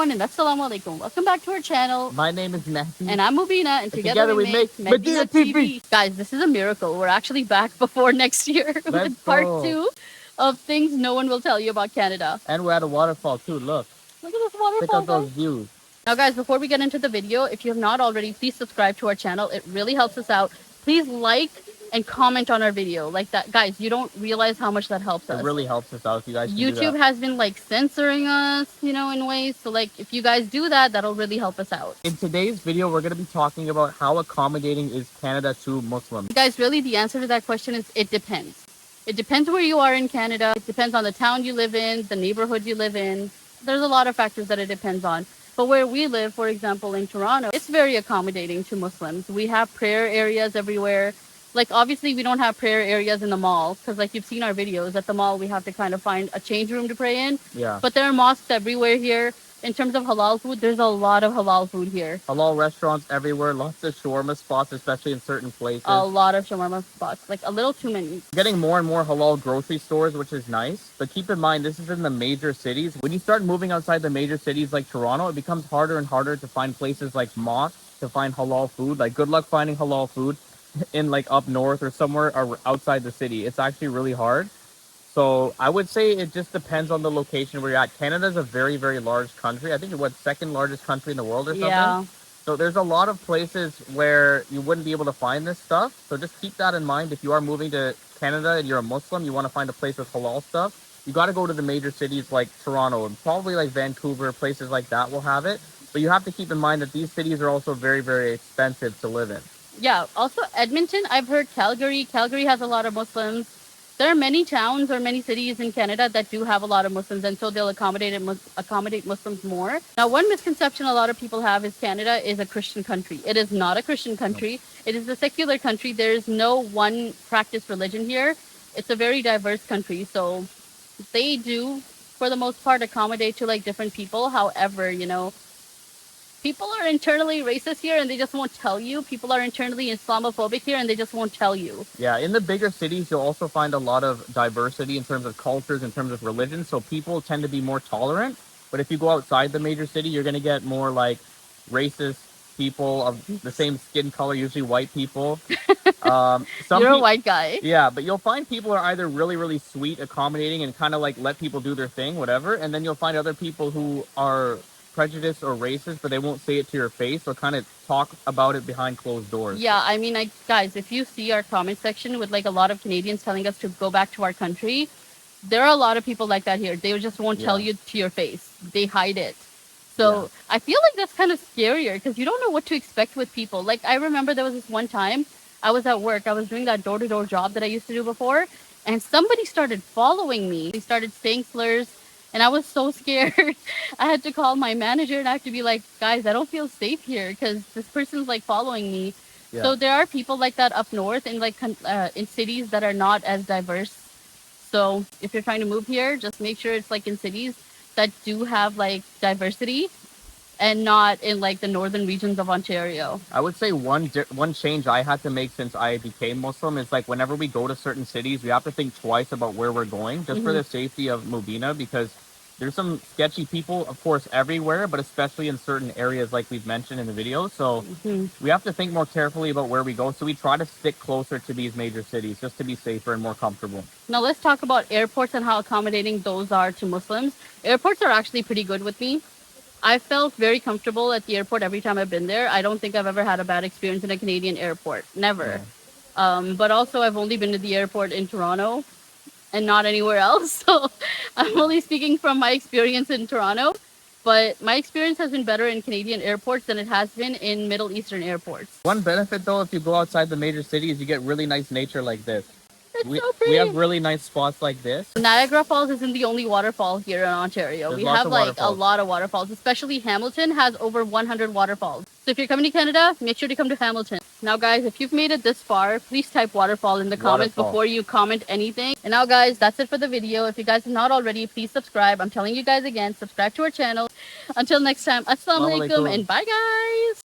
everyone, and assalamu alaikum. Welcome back to our channel. My name is Matthew. And I'm Mubina, and together we make Medina TV. Guys, this is a miracle. We're actually back before next year with part 2 of things no one will tell you about Canada. And we're at a waterfall too, look. Look at this waterfall. Check out those views. Now guys, before we get into the video, if you have not already, please subscribe to our channel. It really helps us out. Please like and comment on our video. Like that, guys, you don't realize how much that helps us. It really helps us out if you guys can YouTube has been like censoring us, in ways. So like if you guys do that, that'll really help us out. In today's video, we're going to be talking about how accommodating is Canada to Muslims. Guys, really the answer to that question is it depends. It depends where you are in Canada. It depends on the town you live in, the neighborhood you live in. There's a lot of factors that it depends on. But where we live, for example, in Toronto, it's very accommodating to Muslims. We have prayer areas everywhere. Like, obviously, we don't have prayer areas in the mall because, like, you've seen our videos. At the mall, we have to kind of find a change room to pray in. Yeah. But there are mosques everywhere here. In terms of halal food, there's a lot of halal food here. Halal restaurants everywhere. Lots of shawarma spots, especially in certain places. A lot of shawarma spots. Like, a little too many. Getting more and more halal grocery stores, which is nice. But keep in mind, this is in the major cities. When you start moving outside the major cities like Toronto, it becomes harder and harder to find places like mosques to find halal food. Like, good luck finding halal food in like up north or somewhere outside the city. It's actually really hard. So I would say it just depends on the location where you're at. Canada's a very, very large country. I think it's second largest country in the world or something. Yeah. So there's a lot of places where you wouldn't be able to find this stuff. So just keep that in mind. If you are moving to Canada and you're a Muslim, you want to find a place with halal stuff, you got to go to the major cities like Toronto and probably like Vancouver, places like that will have it. But you have to keep in mind that these cities are also very, very expensive to live in. Yeah, also Edmonton, I've heard Calgary. Calgary has a lot of Muslims. There are many towns or many cities in Canada that do have a lot of Muslims, and so they'll accommodate Muslims more. Now, one misconception a lot of people have is Canada is a Christian country. It is not a Christian country. It is a secular country. There is no one practice religion here. It's a very diverse country, so they do, for the most part, accommodate to like different people. However, people are internally racist here and they just won't tell you. People are internally Islamophobic here and they just won't tell you. Yeah, in the bigger cities, you'll also find a lot of diversity in terms of cultures, in terms of religion. So people tend to be more tolerant. But if you go outside the major city, you're going to get more like racist people of the same skin color, usually white people. You're a white guy. Yeah, but you'll find people are either really, really sweet, accommodating, and kind of like let people do their thing, whatever. And then you'll find other people who are prejudiced or racist, but they won't say it to your face or kind of talk about it behind closed doors. Yeah, I mean, guys, if you see our comment section with like a lot of Canadians telling us to go back to our country, there are a lot of people like that here. They just won't tell you to your face. They hide it. So I feel like that's kind of scarier because you don't know what to expect with people. Like, I remember there was this one time I was at work. I was doing that door-to-door job that I used to do before, and somebody started following me. They started saying slurs. And I was so scared. I had to call my manager and I have to be like, guys, I don't feel safe here because this person's like following me. Yeah. So there are people like that up north in like in cities that are not as diverse. So if you're trying to move here, just make sure it's like in cities that do have like diversity and not in like the northern regions of Ontario. I would say one change I had to make since I became Muslim is like whenever we go to certain cities, we have to think twice about where we're going just for the safety of Mubina, because there's some sketchy people, of course, everywhere, but especially in certain areas like we've mentioned in the video. So we have to think more carefully about where we go. So we try to stick closer to these major cities just to be safer and more comfortable. Now let's talk about airports and how accommodating those are to Muslims. Airports are actually pretty good with me. I felt very comfortable at the airport every time I've been there. I don't think I've ever had a bad experience in a Canadian airport. Never. Yeah. But also I've only been to the airport in Toronto and not anywhere else. So I'm only speaking from my experience in Toronto. But my experience has been better in Canadian airports than it has been in Middle Eastern airports. One benefit, though, if you go outside the major cities, you get really nice nature like this. It's so pretty. We have really nice spots like this. Niagara Falls isn't the only waterfall here in Ontario. We have like a lot of waterfalls, especially Hamilton has over 100 waterfalls. So if you're coming to Canada, make sure to come to Hamilton. Now guys, if you've made it this far, please type waterfall in the comments before you comment anything. And now guys, that's it for the video. If you guys have not already, please subscribe. I'm telling you guys again, subscribe to our channel. Until next time, assalamu alaikum and bye guys.